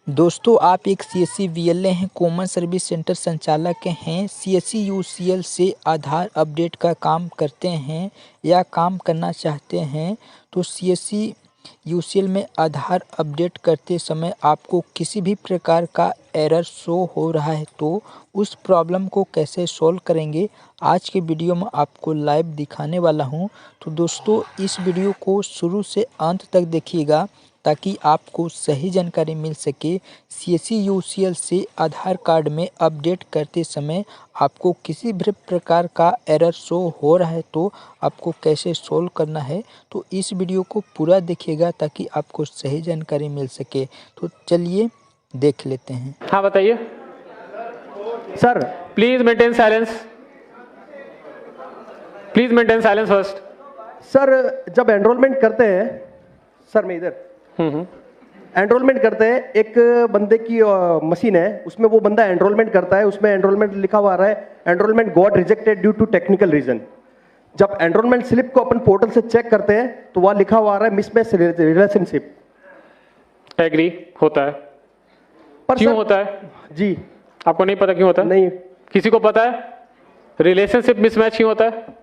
दोस्तों आप एक सीएससी वीएलए हैं, कॉमन सर्विस सेंटर संचालक हैं, सीएससी यूसीएल से आधार अपडेट का काम करते हैं या काम करना चाहते हैं तो सीएससी यूसीएल में आधार अपडेट करते समय आपको किसी भी प्रकार का एरर शो हो रहा है तो उस प्रॉब्लम को कैसे सॉल्व करेंगे आज के वीडियो में आपको लाइव दिखाने वाला हूं। तो दोस्तों इस वीडियो को शुरू से अंत तक देखिएगा ताकि आपको सही जानकारी मिल सके। सीएससी यूसीएल से आधार कार्ड में अपडेट करते समय आपको किसी भी प्रकार का एरर शो हो रहा है तो आपको कैसे सॉल्व करना है, तो इस वीडियो को पूरा देखिएगा ताकि आपको सही जानकारी मिल सके। तो चलिए देख लेते हैं। हाँ बताइए sir. Please maintain silence, please maintain silence first. Sir जब एनरोलमेंट करते हैं, सर मैं इधर एनरोलमेंट करते हैं, एक बंदे की मशीन है, उसमें वो बंदा एनरोलमेंट करता है, उसमें एनरोलमेंट लिखा हुआ आ रहा है enrolment got rejected due to technical reason. जब एनरोलमेंट स्लिप को अपन पोर्टल से चेक करते हैं तो वहां लिखा हुआ आ रहा है मिसमैच रिलेशनशिप। एग्री होता है, पर क्यों होता है? जी आपको नहीं पता क्यों होता है? नहीं। किसी को पता है रिलेशनशिप मिसमैच क्यों होता है?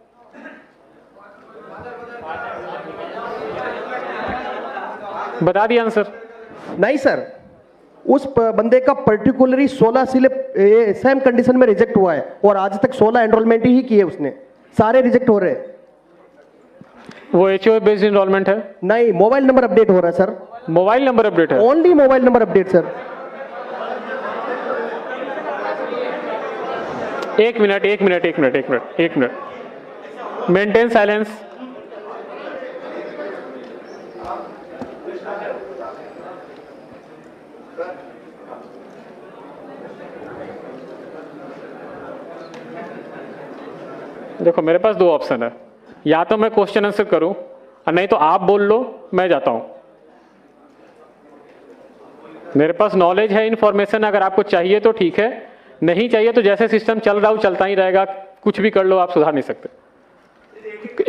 बता दिया आंसर। नहीं सर, उस बंदे का पर्टिकुलरली 16 स्लिप सेम कंडीशन में रिजेक्ट हुआ है और आज तक 16 एनरोलमेंट ही किए उसने, सारे रिजेक्ट हो रहे हैं। वो एचओए बेस्ड एनरोलमेंट है? नहीं, मोबाइल नंबर अपडेट हो रहा है सर। मोबाइल नंबर अपडेट है? Only mobile number update sir. एक मिनट मेंटेन साइलेंस। देखो मेरे पास दो ऑप्शन है, या तो मैं क्वेश्चन आंसर करूं और नहीं तो आप बोल लो, मैं जाता हूं। मेरे पास नॉलेज है, इंफॉर्मेशन अगर आपको चाहिए तो ठीक है, नहीं चाहिए तो जैसे सिस्टम चल रहा हो चलता ही रहेगा, कुछ भी कर लो, आप सुधार नहीं सकते।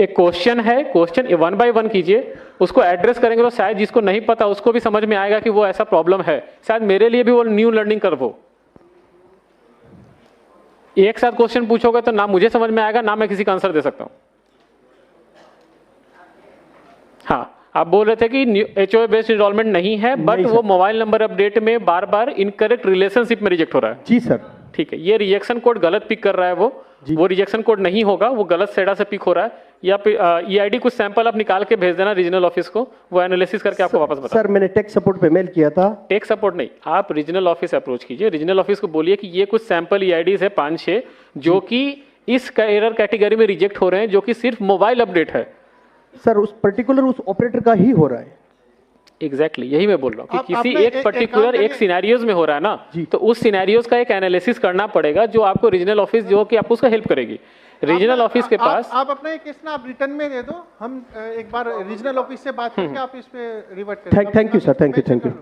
एक क्वेश्चन है, क्वेश्चन 1 बाय 1 कीजिए, उसको एड्रेस करेंगे तो शायद जिसको नहीं पता उसको भी समझ में आएगा कि वो ऐसा प्रॉब्लम है, शायद मेरे लिए भी वो न्यू लर्निंग कर्व हो। एक साथ क्वेश्चन पूछोगे तो ना मुझे समझ में आएगा ना मैं किसी का आंसर दे सकता हूं। हाँ, आप बोल रहे थे कि एचओए बेस्ड एनरोलमेंट नहीं है, बट वो मोबाइल नंबर अपडेट में बार बार इनकरेक्ट रिलेशनशिप में रिजेक्ट हो रहा है। जी सर। ठीक है, ये रिजेक्शन कोड गलत पिक कर रहा है, वो रिजेक्शन कोड नहीं होगा, वो गलत सेडा से पिक हो रहा है। या ईआईडी कुछ सैंपल आप निकाल के भेज देना रीजनल ऑफिस को, वो एनालिसिस करके आपको वापस बता। सर मैंने टेक सपोर्ट पे मेल किया था। टेक सपोर्ट नहीं, आप रीजनल ऑफिस अप्रोच कीजिए, रीजनल ऑफिस को बोलिए कि ये कुछ सैंपल ईआईडीज है 5-6 जो कि इस एरर कैटेगरी में रिजेक्ट हो रहे हैं, जो कि सिर्फ मोबाइल अपडेट है। सर उस पर्टिकुलर उस ऑपरेटर का ही हो रहा है। एग्जैक्टली यही मैं बोल रहा हूँ कि किसी एक पर्टिकुलर एक सिनेरियोज में हो रहा है ना, तो उस सिनेरियोज का एक एनालिसिस करना पड़ेगा जो आपको रीजनल ऑफिस जो कि आपको उसका हेल्प करेगी। रीजनल ऑफिस के पास आप अपना एक केस ना आप रिटर्न में दे दो, हम एक बार रीजनल ऑफिस से बात करके आप इस पे रिवर्ट करें। Thank you sir, thank you.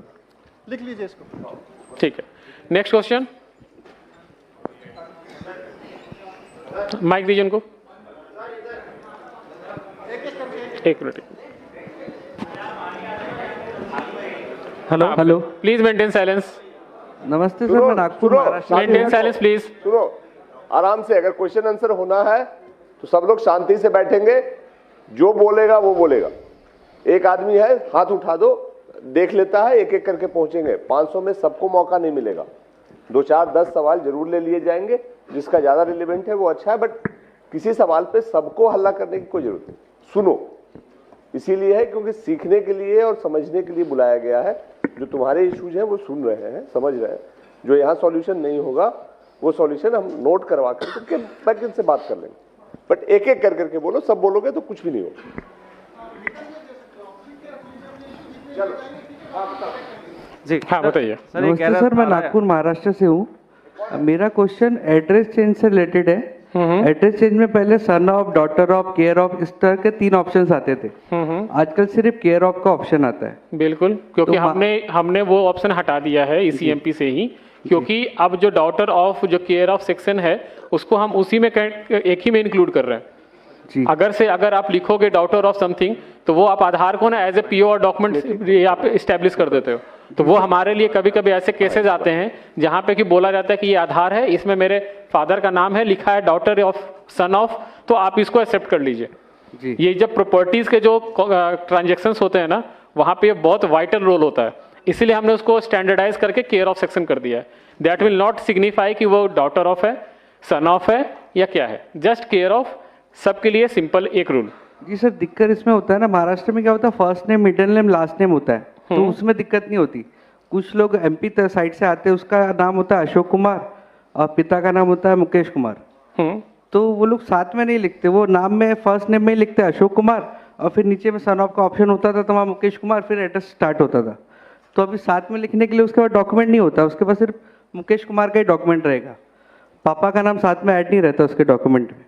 लिख लीजिए इसको। ठीक है, नेक्स्ट क्वेश्चन। माइक दीजिए उनको। एक minute. Hello, please maintain silence. नमस्ते सर, मैं Nagpur Maharashtra. Maintain silence please. सुनो आराम से, अगर क्वेश्चन आंसर होना है तो सब लोग शांति से बैठेंगे, जो बोलेगा वो बोलेगा। एक आदमी है, हाथ उठा दो, देख लेता है, एक एक करके पहुंचेंगे। 500 में सबको मौका नहीं मिलेगा, 2 4 10 सवाल जरूर ले लिए जाएंगे, जिसका ज्यादा रिलेवेंट है वो अच्छा है, बट किसी सवाल पे सबको हल्ला करने की कोई जरूरत नहीं। सुनो, इसीलिए है क्योंकि सीखने के लिए और समझने के लिए बुलाया गया है। जो तुम्हारे इश्यूज हैं वो सुन रहे हैं, समझ रहे हैं, जो यहाँ सॉल्यूशन नहीं होगा वो सॉल्यूशन हम नोट करवा करके बैक से बात कर लेंगे, बट एक एक कर करके बोलो, सब बोलोगे तो कुछ भी नहीं होगा। चलो जी हाँ बताइए। नमस्ते सर, मैं नागपुर महाराष्ट्र से हूँ। मेरा क्वेश्चन एड्रेस चेंज से रिलेटेड है। एड्रेस चेंज में पहले son of, daughter of, care of, इस तरह के 3 ऑप्शंस आते थे। आजकल सिर्फ केयर ऑफ का ऑप्शन आता है। बिल्कुल, क्योंकि तो हमने वो ऑप्शन हटा दिया है ईसीएमपी से ही, क्योंकि अब जो डॉटर ऑफ, जो केयर ऑफ सेक्शन है, उसको हम उसी में एक ही में इंक्लूड कर रहे हैं। अगर आप लिखोगे डॉटर ऑफ समथिंग, तो वो आप आधार को ना एज ए पीओ और डॉक्यूमेंट आप इस्टेब्लिश कर देते हो। तो वो हमारे लिए कभी कभी ऐसे केसेस आते हैं जहां पे कि बोला जाता है कि ये आधार है, इसमें मेरे फादर का नाम है, लिखा है डॉटर ऑफ, सन ऑफ, तो आप इसको एक्सेप्ट कर लीजिए। जी। ये जब प्रॉपर्टीज के जो ट्रांजेक्शंस होते हैं ना, वहां पे बहुत वाइटल रोल होता है, इसीलिए हमने उसको स्टैंडर्डाइज करके केयर ऑफ सेक्शन कर दिया है। दैट विल नॉट सिग्निफाई कि वो डॉटर ऑफ है, सन ऑफ है या क्या है, जस्ट केयर ऑफ, सबके लिए सिंपल एक रूल। जी सर, दिक्कत इसमें होता है ना, महाराष्ट्र में क्या होता है, first name middle name last name होता है, तो उसमें दिक्कत नहीं होती। कुछ लोग एमपी साइड से आते हैं, उसका नाम होता है अशोक कुमार और पिता का नाम होता है मुकेश कुमार, तो वो लोग साथ में नहीं लिखते, वो नाम में फर्स्ट नेम में ही लिखते हैं अशोक कुमार और फिर नीचे में सन ऑफ का ऑप्शन होता था, तो वहाँ मुकेश कुमार फिर एड्रेस स्टार्ट होता था। तो अभी साथ में लिखने के लिए उसके बाद डॉक्यूमेंट नहीं होता, उसके पास सिर्फ मुकेश कुमार का ही डॉक्यूमेंट रहेगा, पापा का नाम साथ में ऐड नहीं रहता उसके डॉक्यूमेंट में।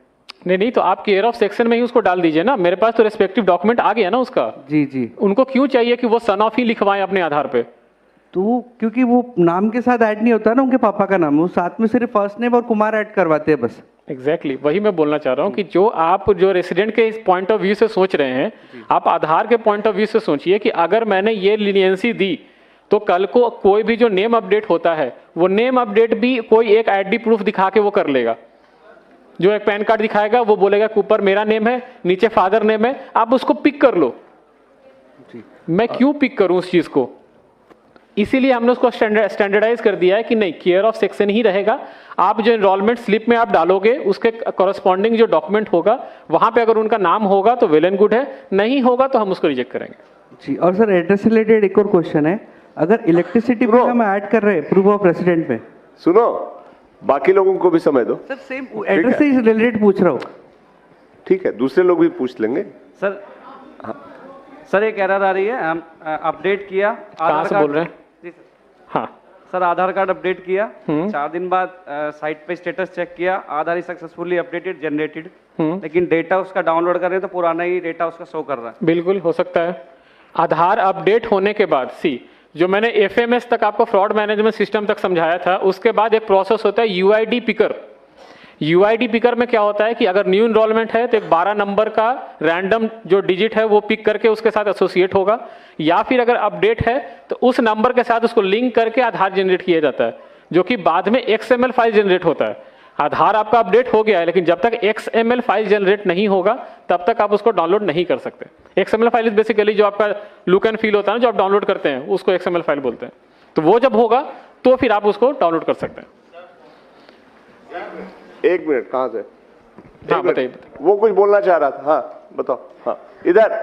नहीं, तो आप केयर ऑफ सेक्शन में ही उसको डाल दीजिए ना, मेरे पास तो रेस्पेक्टिव डॉक्यूमेंट आ गया ना उसका। जी जी। उनको क्यों चाहिए कि वो सन ऑफ ही लिखवाएं अपने आधार पे? तो क्योंकि वो नाम के साथ ऐड नहीं होता ना उनके पापा का नाम, वो साथ में सिर्फ फर्स्ट नेम और कुमार ऐड करवाते हैं बस। एग्जैक्टली वही मैं बोलना चाह रहा हूँ कि जो आप जो रेसिडेंट के पॉइंट ऑफ व्यू से सोच रहे हैं, आप आधार के पॉइंट ऑफ व्यू से सोचिए कि अगर मैंने ये लीनियंसी दी तो कल को कोई भी जो नेम अपडेट होता है, वो नेम अपडेट भी कोई एक आईडी प्रूफ दिखा के वो कर लेगा। जो एक पैन कार्ड दिखाएगा वो बोलेगा कि ऊपर मेरा नेम है, नीचे फादर नेम है, आप उसको पिक कर लो। मैं क्यों पिक करूं उस चीज को? इसीलिए हमने उसको स्टैंडर्डाइज कर दिया है कि नहीं, केयर ऑफ सेक्शन ही रहेगा। आप जो एनरोलमेंट स्लिप में आप डालोगे उसके कॉरेस्पॉन्डिंग जो डॉक्यूमेंट होगा वहां पे अगर उनका नाम होगा तो वेल एंड गुड है, नहीं होगा तो हम उसको रिजेक्ट करेंगे। जी। और सर एड्रेस से रिलेटेड एक और क्वेश्चन है, अगर इलेक्ट्रिसिटी बिल हम ऐड कर रहे हैं प्रूफ ऑफ रेसिडेंट में, सुनो बाकी लोगों को भी समय दो। सर सेम एड्रेस से रिलेटेड पूछ रहा हूँ। ठीक है, दूसरे लोग भी पूछ लेंगे। सर सर एक एरर आ रही है, हम अपडेट किया कहाँ से बोल रहे हैं? जी सर। हाँ सर आधार कार्ड अपडेट किया, 4 दिन बाद साइट पे स्टेटस चेक किया, आधार सक्सेसफुली अपडेटेड जनरेटेड, लेकिन डेटा उसका डाउनलोड कर रहे हैं तो पुराना ही डेटा उसका शो कर रहा है। बिल्कुल हो सकता है। आधार अपडेट होने के बाद जो मैंने एफएमएस तक आपको फ्रॉड मैनेजमेंट सिस्टम तक समझाया था, उसके बाद एक प्रोसेस होता है यूआईडी पिकर। यूआईडी पिकर में क्या होता है कि अगर न्यू इनरोलमेंट है तो एक 12 नंबर का रैंडम जो डिजिट है वो पिक करके उसके साथ एसोसिएट होगा, या फिर अगर अपडेट है तो उस नंबर के साथ उसको लिंक करके आधार जनरेट किया जाता है, जो कि बाद में XML फाइल जनरेट होता है। आधार आपका अपडेट हो गया है, लेकिन जब तक XML फाइल जनरेट नहीं होगा तब तक आप उसको डाउनलोड नहीं कर सकते। XML फाइल इज बेसिकली जो आपका लुक एंड फील होता है ना, जो आप डाउनलोड करते हैं उसको XML फाइल बोलते हैं। तो वो जब होगा तो फिर आप उसको डाउनलोड कर सकते हैं। 1 मिनट, कहाँ से? हाँ बताइए। वो कुछ बोलना चाह रहा था। हाँ बताओ। हाँ इधर।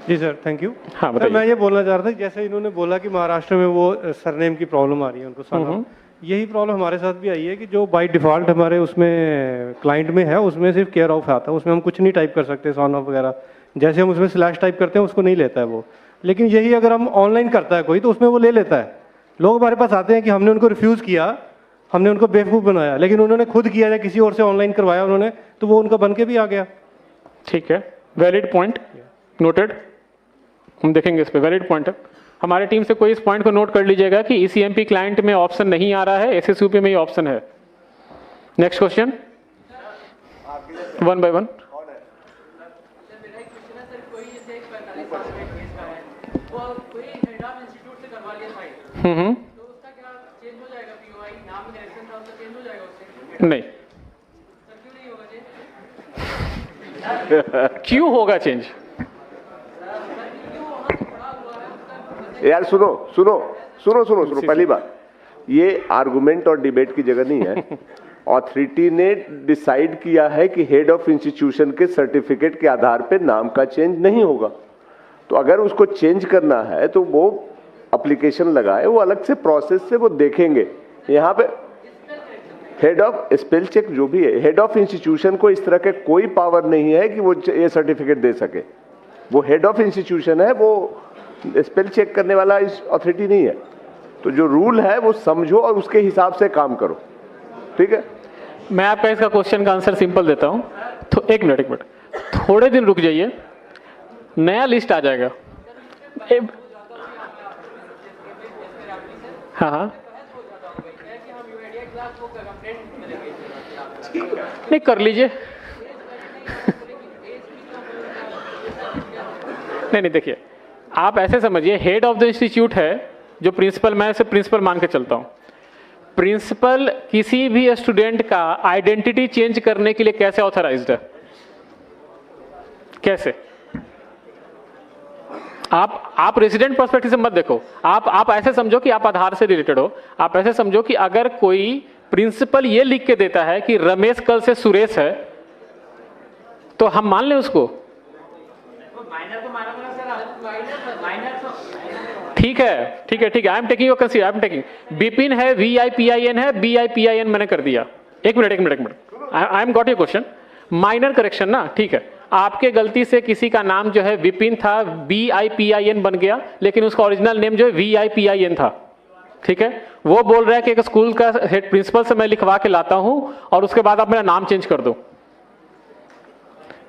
जी सर, थैंक यू। हाँ सर मैं ये बोलना चाह रहा था, जैसे इन्होंने बोला कि महाराष्ट्र में वो सरनेम की प्रॉब्लम आ रही है उनको सन, यही प्रॉब्लम हमारे साथ भी आई है कि जो बाय डिफॉल्ट हमारे उसमें क्लाइंट में है उसमें सिर्फ केयर ऑफ आता है, उसमें हम कुछ नहीं टाइप कर सकते सन ऑफ वगैरह, जैसे हम उसमें स्लैश टाइप करते हैं उसको नहीं लेता है वो। लेकिन यही अगर हम ऑनलाइन करता है कोई तो उसमें वो ले लेता है। लोग हमारे पास आते हैं कि हमने उनको रिफ्यूज़ किया, हमने उनको बेवकूफ़ बनाया, लेकिन उन्होंने खुद किया या किसी और से ऑनलाइन करवाया उन्होंने, तो वो उनका बन के भी आ गया। ठीक है, वैलिड पॉइंट, नोटेड। हम देखेंगे इस पे, वैलिड पॉइंट है। हमारे टीम से कोई इस पॉइंट को नोट कर लीजिएगा कि ECMP क्लाइंट में ऑप्शन नहीं आ रहा है, SSUP में ही ऑप्शन है। Next question, 1 by 1। नहीं क्यों होगा चेंज? यार सुनो सुनो सुनो सुनो सुनो, पहली बात ये आर्गुमेंट और डिबेट की जगह नहीं है। ऑथोरिटी ने डिसाइड किया है कि हेड ऑफ इंस्टीट्यूशन के सर्टिफिकेट के आधार पे नाम का चेंज नहीं होगा, तो अगर उसको चेंज करना है तो वो एप्लीकेशन लगाए, वो अलग से प्रोसेस से वो देखेंगे। यहाँ पे हेड ऑफ स्पेल चेक जो भी है, हेड ऑफ इंस्टीट्यूशन को इस तरह के कोई पावर नहीं है कि वो ये सर्टिफिकेट दे सके। वो हेड ऑफ इंस्टीट्यूशन है, वो स्पेल चेक करने वाला इस अथॉरिटी नहीं है। तो जो रूल है वो समझो और उसके हिसाब से काम करो, ठीक है? मैं आपका इसका क्वेश्चन का आंसर सिंपल देता हूं। तो एक मिनट थोड़े दिन रुक जाइए, नया लिस्ट आ जाएगा। हाँ नहीं कर लीजिए। नहीं देखिए, आप ऐसे समझिए, हेड ऑफ द इंस्टीट्यूट है जो प्रिंसिपल, मैं इसे प्रिंसिपल मान के चलता हूँ। प्रिंसिपल किसी भी स्टूडेंट का आइडेंटिटी चेंज करने के लिए कैसे ऑथराइज्ड है? कैसे? आप रेजिडेंट पर्सपेक्टिव से मत देखो, आप ऐसे समझो कि आप आधार से रिलेटेड हो। आप ऐसे समझो कि अगर कोई प्रिंसिपल ये लिख के देता है कि रमेश कल से सुरेश है, तो हम मान लें उसको? ठीक है, I am taking your consider, I am taking. Bipin है, VIPIN है, BIPIN मैंने कर दिया। एक minute, I am got your question. Minor correction ना, ठीक है। आपके गलती से किसी का नाम जो है विपिन था, BIPIN बन गया, लेकिन उसका ओरिजिनल नेम जो है VIPIN था, ठीक है। वो बोल रहा है कि एक स्कूल का हेड प्रिंसिपल से मैं लिखवा के लाता हूं और उसके बाद आप मेरा नाम चेंज कर दो।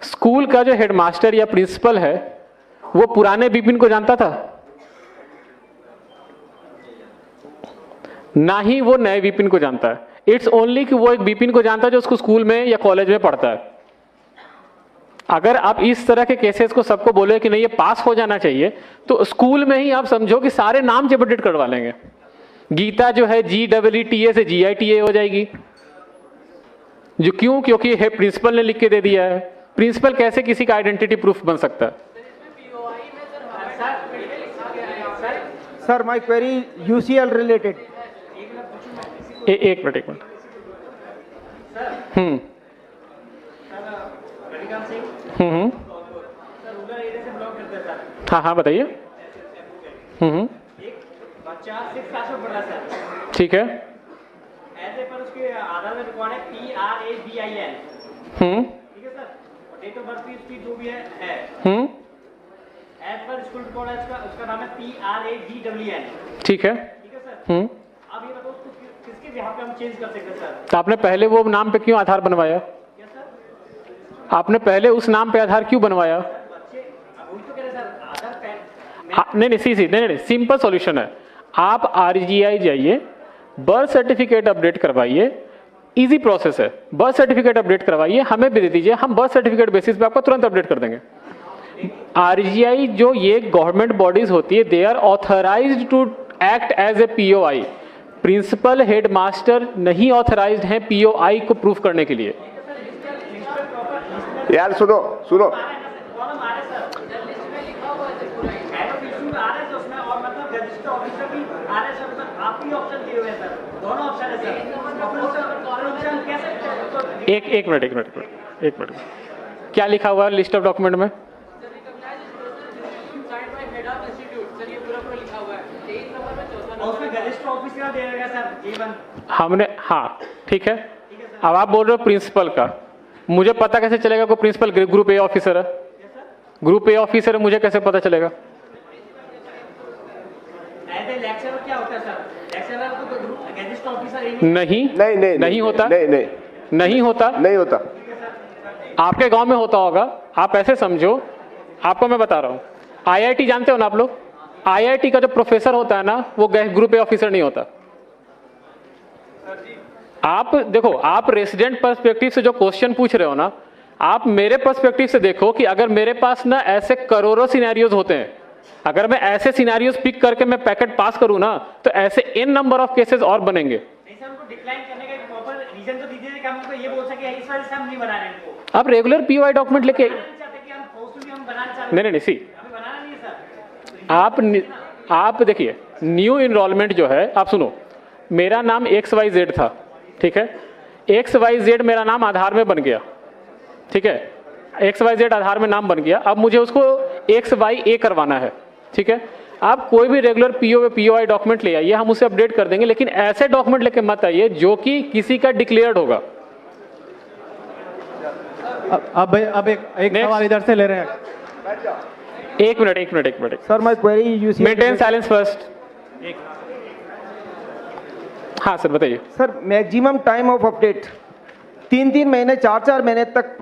स्कूल का जो हेडमास्टर या प्रिंसिपल है वो पुराने विपिन को जानता था? ना ही वो नए विपिन को जानता है। इट्स ओनली कि वो एक विपिन को जानता है जो उसको स्कूल में या कॉलेज में पढ़ता है। अगर आप इस तरह के केसेस को सबको बोले कि नहीं ये पास हो जाना चाहिए, तो स्कूल में ही आप समझो कि सारे नाम जब अपडेट करवा लेंगे। गीता जो है GEETA से GITA हो जाएगी। जो क्यों? क्योंकि है प्रिंसिपल ने लिख के दे दिया है। प्रिंसिपल कैसे किसी का आइडेंटिटी प्रूफ बन सकता है? Sir my query UCL related. एक मिनट। हाँ बताइए। बच्चा 6 क्लास में पढ़ रहा है सर, ठीक है। ऐसे पर उसके आधार में रिकॉर्ड है PRABIN, ठीक है सर। डेट ऑफ बर्थ उसकी जो भी है एज पर स्कूल रिकॉर्ड है उसका नाम है PRAGWN, ठीक है सर। अब ये बताओ उसको किसके यहाँ पे हम चेंज कर सकते हैं सर? तो आपने पहले वो नाम पे क्यों आधार बनवाया? क्या सर? आपने पहले उस नाम पे आधार क्यों बनवाया? नहीं, सिंपल सॉल्यूशन है। आप RGI जाइए, बर्थ सर्टिफिकेट अपडेट करवाइए, इजी प्रोसेस है। बर्थ सर्टिफिकेट अपडेट करवाइए, हमें भी दे दीजिए, हम बर्थ सर्टिफिकेट बेसिस पे आपको तुरंत अपडेट कर देंगे। RGI जो ये गवर्नमेंट बॉडीज होती है, they are authorised to act as a POI। Principal headmaster नहीं ऑथराइज्ड हैं POI को प्रूफ करने के लिए। यार सुनो एक मिनट। क्या लिखा हुआ है लिस्ट ऑफ डॉक्यूमेंट में? हमने, हाँ ठीक है। अब आप बोल रहे हो प्रिंसिपल का, मुझे पता कैसे चलेगा कोई प्रिंसिपल ग्रुप A ऑफिसर है? ग्रुप A ऑफिसर है, मुझे कैसे पता चलेगा? नहीं होता। आपके गांव में होता होगा, आप ऐसे समझो, आपको मैं बता रहा हूं। IIT जानते हो ना आप लोग? IIT का जो प्रोफेसर होता है ना, वो ग्रुप A ऑफिसर नहीं होता। आप देखो, आप रेसिडेंट पर्सपेक्टिव से जो क्वेश्चन पूछ रहे हो ना, आप मेरे पर्सपेक्टिव से देखो कि अगर मेरे पास ना ऐसे करोड़ों सिनेरियोज होते हैं, अगर मैं ऐसे सिनेरियोज पिक करके मैं पैकेट पास करूं ना, तो ऐसे n नंबर ऑफ केसेस और बनेंगे। आप रेगुलर POI डॉक्यूमेंट लेके नहीं सी, आप देखिए, न्यू इनरोलमेंट जो है, आप सुनो, मेरा नाम XYZ था, ठीक है। XYZ मेरा नाम आधार में बन गया, ठीक है। XYZ आधार में नाम बन गया, अब मुझे उसको XYA करवाना है, ठीक है। आप कोई भी रेगुलर POI डॉक्यूमेंट ले आइए, हम उसे अपडेट कर देंगे, लेकिन ऐसे डॉक्यूमेंट लेके मत आइए जो कि किसी का डिक्लेयर्ड होगा। अब एक सवाल इधर से ले रहे हैं। एक minute sir my query maintain silence first. हाँ सर बताइए। Sir maximum time of update 3 महीने 4 महीने तक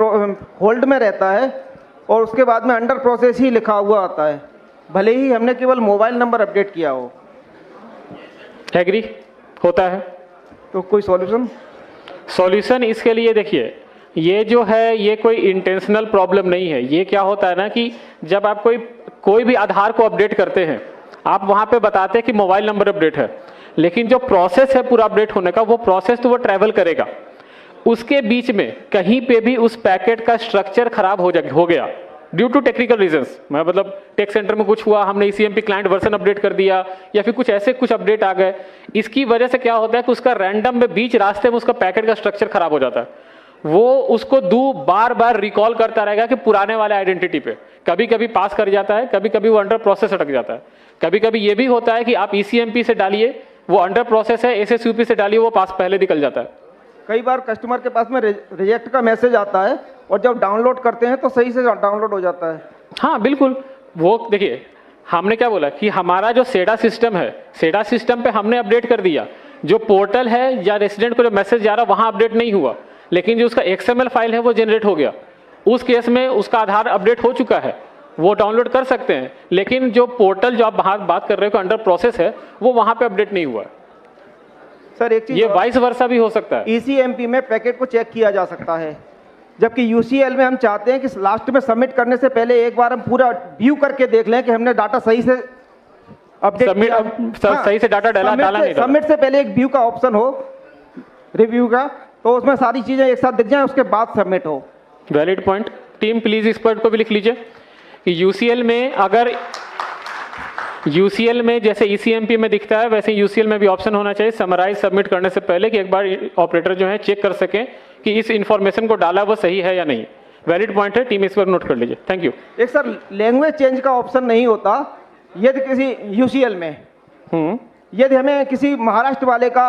होल्ड में रहता है और उसके बाद में अंडर प्रोसेस ही लिखा हुआ आता है, भले ही हमने केवल मोबाइल नंबर अपडेट किया हो। एग्री होता है। तो कोई सॉल्यूशन इसके लिए देखिए, ये जो है ये कोई इंटेंशनल प्रॉब्लम नहीं है। ये क्या होता है ना कि जब आप कोई कोई भी आधार को अपडेट करते हैं, आप वहां पे बताते हैं कि मोबाइल नंबर अपडेट है, लेकिन जो प्रोसेस है पूरा अपडेट होने का, वो प्रोसेस तो वो ट्रैवल करेगा, उसके बीच में कहीं पे भी उस पैकेट का स्ट्रक्चर खराब हो गया ड्यू टू टेक्निकल रीजंस, मैं मतलब टेक सेंटर में कुछ हुआ, हमने ECMP क्लाइंट वर्जन अपडेट कर दिया, या फिर कुछ ऐसे कुछ अपडेट आ गए, इसकी वजह से क्या होता है कि उसका रैंडम में बीच रास्ते में उसका पैकेट का स्ट्रक्चर खराब हो जाता है, वो उसको बार बार रिकॉल करता रहेगा कि पुराने वाले आइडेंटिटी पे, कभी कभी पास कर जाता है, कभी कभी वो अंडर प्रोसेस अटक जाता है, कभी कभी ये भी होता है कि आप ECMP से डालिए, वो अंडर प्रोसेस है, SSUP से डालिए, वो पास पहले निकल जाता है। कई बार कस्टमर के पास में रिजेक्ट का मैसेज आता है और जब डाउनलोड करते हैं तो सही से डाउनलोड हो जाता है। हाँ बिल्कुल, वो देखिए हमने क्या बोला कि हमारा जो सेडा सिस्टम है, सेडा सिस्टम पे हमने अपडेट कर दिया, जो पोर्टल है या रेसिडेंट को जो मैसेज जा रहा वहां अपडेट नहीं हुआ, लेकिन जो उसका XML फाइल है वो जनरेट हो गया, उस केस में उसका आधार अपडेट हो चुका है, वो डाउनलोड कर सकते हैं, लेकिन जो पोर्टल जो आप बात कर रहे हो अंडर प्रोसेस है, वो वहां पे अपडेट नहीं हुआ है। सर एक चीज, ये वाइस वर्सा भी हो सकता है। ECMP में पैकेट को चेक किया जा सकता है, जबकि UCL में हम चाहते हैं कि लास्ट में सबमिट करने से पहले एक बार हम पूरा व्यू करके देख लें कि हमने डाटा सही से अपडेट सही से डाटा डाला नहीं, सबमिट से पहले एक व्यू का ऑप्शन हो रिव्यू का, तो उसमें सारी चीजें एक साथ दिख जाए, उसके बाद सबमिट हो। Valid point. टीम प्लीज इस पॉइंट को भी लिख लीजिए कि UCL में अगर UCL में जैसे ECMP में दिखता है वैसे UCL में भी ऑप्शन होना चाहिए समराइज सबमिट करने से पहले, कि एक बार ऑपरेटर जो है चेक कर सकें कि इस इंफॉर्मेशन को डाला वो सही है या नहीं। वैलिड पॉइंट है, टीम इस पर नोट कर लीजिए। Thank you. एक सर लैंग्वेज चेंज का ऑप्शन नहीं होता यदि किसी UCL में यदि हमें किसी महाराष्ट्र वाले का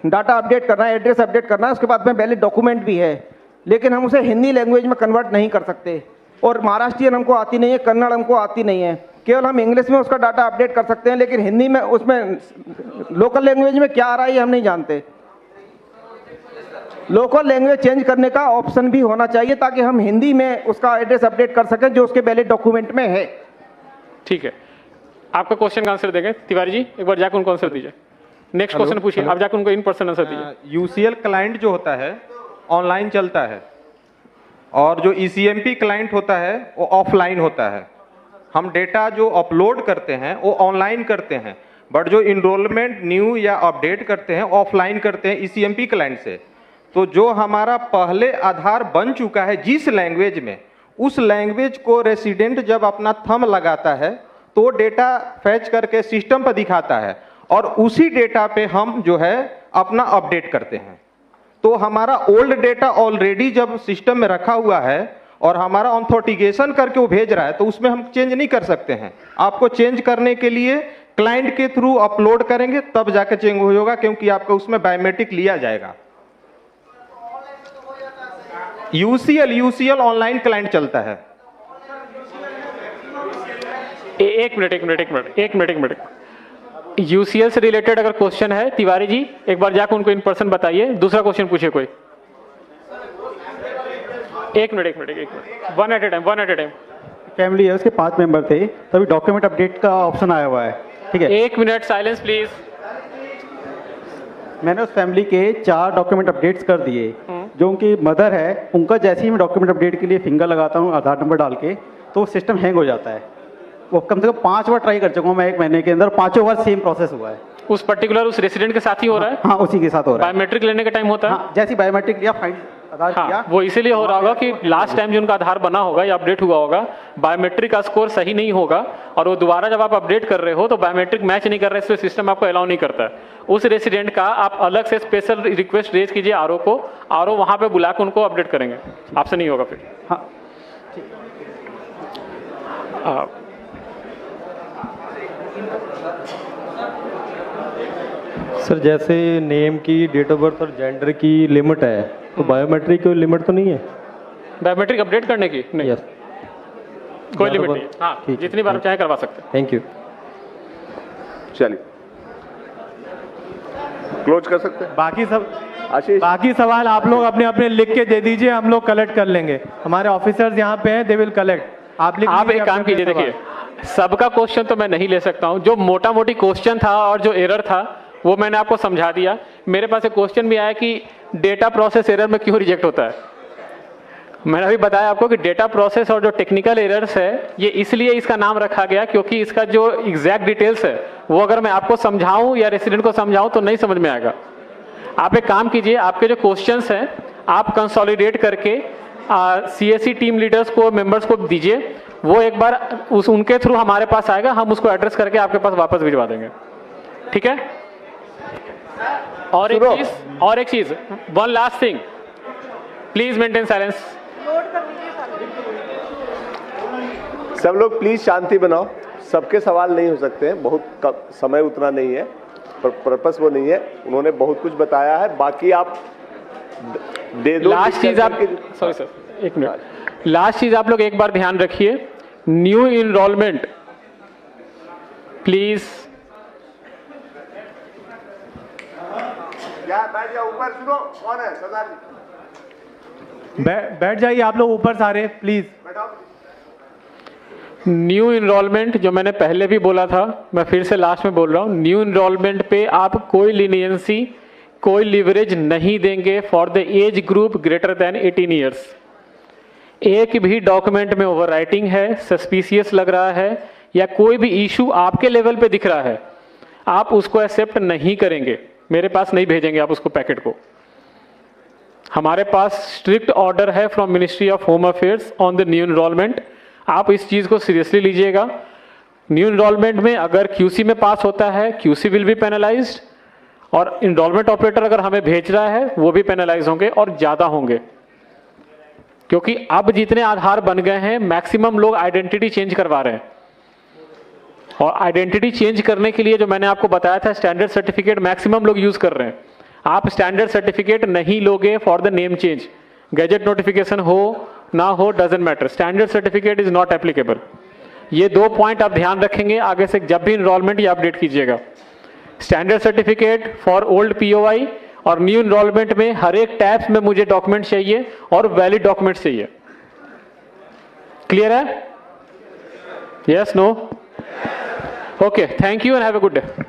डाटा अपडेट करना है, एड्रेस अपडेट करना है, उसके बाद में वैलिड डॉक्यूमेंट भी है, लेकिन हम उसे हिंदी लैंग्वेज में कन्वर्ट नहीं कर सकते, और महाराष्ट्रियन हमको आती नहीं है, कन्नड़ हमको आती नहीं है, केवल हम इंग्लिश में उसका डाटा अपडेट कर सकते हैं, लेकिन हिंदी में उसमें लोकल लैंग्वेज में क्या आ रहा है ये हम नहीं जानते। लोकल लैंग्वेज चेंज करने का ऑप्शन भी होना चाहिए ताकि हम हिंदी में उसका एड्रेस अपडेट कर सकें जो उसके वैलिड डॉक्यूमेंट में है। ठीक है, आपका क्वेश्चन का आंसर देंगे तिवारी जी, एक बार जाकर उनको आंसर दीजिए। नेक्स्ट क्वेश्चन पूछिए, आप जाकर उनको इन पर्सन आंसर दीजिए। UCL क्लाइंट जो होता है ऑनलाइन चलता है और जो ECMP क्लाइंट होता है वो ऑफलाइन होता है। हम डेटा जो अपलोड करते हैं वो ऑनलाइन करते हैं, बट जो इनरोलमेंट न्यू या अपडेट करते हैं ऑफलाइन करते हैं ECMP क्लाइंट से। तो जो हमारा पहले आधार बन चुका है जिस लैंग्वेज में, उस लैंग्वेज को रेसिडेंट जब अपना थंब लगाता है तो डेटा फैच करके सिस्टम पर दिखाता है और उसी डेटा पे हम जो है अपना अपडेट करते हैं। तो हमारा ओल्ड डेटा ऑलरेडी जब सिस्टम में रखा हुआ है और हमारा ऑथेंटिकेशन करके वो भेज रहा है तो उसमें हम चेंज नहीं कर सकते हैं। आपको चेंज करने के लिए क्लाइंट के थ्रू अपलोड करेंगे तब जाकर चेंज होगा, क्योंकि आपका उसमें बायोमेट्रिक लिया जाएगा। UCL ऑनलाइन क्लाइंट चलता है। एक मिनट। UCL से रिलेटेड अगर क्वेश्चन है तिवारी जी, एक बार जाकर उनको इन पर्सन बताइए। दूसरा क्वेश्चन पूछिए कोई। एक minute, one at a time. Family है, उसके 5 मेंबर थे, तभी डॉक्यूमेंट अपडेट का ऑप्शन आया हुआ है। ठीक है, 1 मिनट साइलेंस प्लीज। मैंने उस फैमिली के 4 डॉक्यूमेंट अपडेट्स कर दिए। जो उनकी मदर है उनका जैसे ही मैं डॉक्यूमेंट अपडेट के लिए फिंगर लगाता हूँ आधार नंबर डाल के, तो सिस्टम हैंग हो जाता है। वो कम से कम 5 बार ट्राई कर चुका हूँ मैं 1 महीने के अंदर, 5 बार सेम प्रोसेस हुआ है। उस पर्टिकुलर उस रेसिडेंट के साथ ही हो रहा है? हाँ, उसी के साथ हो रहा है। बायोमेट्रिक लेने का टाइम होता है? हाँ, जैसे बायोमेट्रिक लिया, फाइल आधार किया, वो इसीलिए हो रहा होगा कि लास्ट टाइम जो उनका आधार बना होगा या अपडेट हुआ होगा, बायोमेट्रिक का स्कोर सही नहीं होगा और वो दोबारा जब आप अपडेट कर रहे हो तो बायोमेट्रिक मैच नहीं कर रहे, इसलिए सिस्टम आपको अलाउ नहीं करता है। उस रेसिडेंट का आप अलग से स्पेशल रिक्वेस्ट रेज कीजिए आरओ को, आरओ वहां पे बुला के उनको अपडेट करेंगे, आपसे नहीं होगा फिर। हाँ, सर जैसे नेम की, डेट ऑफ बर्थ और जेंडर की लिमिट है, तो बायोमेट्रिक की लिमिट तो नहीं है? बायोमेट्रिक अपडेट करने की नहीं, यस, कोई लिमिट नहीं। हाँ, जितनी बार चाहे करवा सकते हैं। Thank you. चलिए क्लोज कर सकते हैं। बाकी सवाल आप लोग अपने अपने लिख के दे दीजिए, हम लोग कलेक्ट कर लेंगे। हमारे ऑफिसर्स यहाँ पे हैं, दे विल कलेक्ट। आप एक काम कीजिए, देखिए सबका क्वेश्चन तो मैं नहीं ले सकता हूँ, जो मोटा मोटी क्वेश्चन था और जो एरर था वो मैंने आपको समझा दिया। मेरे पास एक क्वेश्चन भी आया कि डेटा प्रोसेस एरर में क्यों रिजेक्ट होता है। मैंने अभी बताया आपको कि डेटा प्रोसेस और जो टेक्निकल एरर्स है ये इसलिए इसका नाम रखा गया क्योंकि इसका जो एग्जैक्ट डिटेल्स है वो अगर मैं आपको समझाऊं या रेसिडेंट को समझाऊं तो नहीं समझ में आएगा। आप एक काम कीजिए, आपके जो क्वेश्चंस हैं आप कंसोलिडेट करके CSE टीम लीडर्स को, मेंबर्स को दीजिए, वो एक बार उनके थ्रू हमारे पास आएगा, हम उसको एड्रेस करके आपके पास वापस भिजवा देंगे, ठीक है। और एक चीज, one last thing, please maintain silence. सब लोग प्लीज शांति बनाओ, सबके सवाल नहीं हो सकते हैं, बहुत समय उतना नहीं है, पर पर्पस वो नहीं है, उन्होंने बहुत कुछ बताया है, बाकी आप दे दो। लास्ट चीज आप, सॉरी सर एक मिनट, लास्ट चीज आप लोग एक बार ध्यान रखिए, न्यू इनरोलमेंट प्लीज। बैठ जाओ ऊपर, सुनो कौन है सरदार जी, बैठ जाइए आप लोग ऊपर सारे प्लीज। न्यू इनरोलमेंट जो मैंने पहले भी बोला था, मैं फिर से लास्ट में बोल रहा हूं, न्यू इनरोलमेंट पे आप कोई लीनियंसी, कोई लिवरेज नहीं देंगे for the age group greater than 18 years. एक भी डॉक्यूमेंट में ओवरराइटिंग है, सस्पिशियस लग रहा है या कोई भी इशू आपके लेवल पे दिख रहा है, आप उसको एक्सेप्ट नहीं करेंगे, मेरे पास नहीं भेजेंगे आप उसको पैकेट को। हमारे पास स्ट्रिक्ट ऑर्डर है from ministry of home affairs on the new enrolment, आप इस चीज को सीरियसली लीजिएगा। न्यू इनरोलमेंट में अगर QC में पास होता है, QC विल बी पेनलाइज्ड, और इनरोलमेंट ऑपरेटर अगर हमें भेज रहा है वो भी पेनलाइज होंगे और ज्यादा होंगे, क्योंकि अब जितने आधार बन गए हैं मैक्सिमम लोग आइडेंटिटी चेंज करवा रहे हैं, और आइडेंटिटी चेंज करने के लिए जो मैंने आपको बताया था स्टैंडर्ड सर्टिफिकेट मैक्सिमम लोग यूज कर रहे हैं। आप स्टैंडर्ड सर्टिफिकेट नहीं लोगे for the name change, gadget notification हो ना हो doesn't matter, standard certificate is not applicable. ये 2 पॉइंट आप ध्यान रखेंगे आगे से जब भी इनरोलमेंट या अपडेट कीजिएगा। Standard certificate for old POI और न्यू इनरोलमेंट में हर एक टैब्स में मुझे डॉक्यूमेंट चाहिए और वैलिड डॉक्यूमेंट चाहिए। क्लियर है? Yes, no? Okay, thank you and have a good day.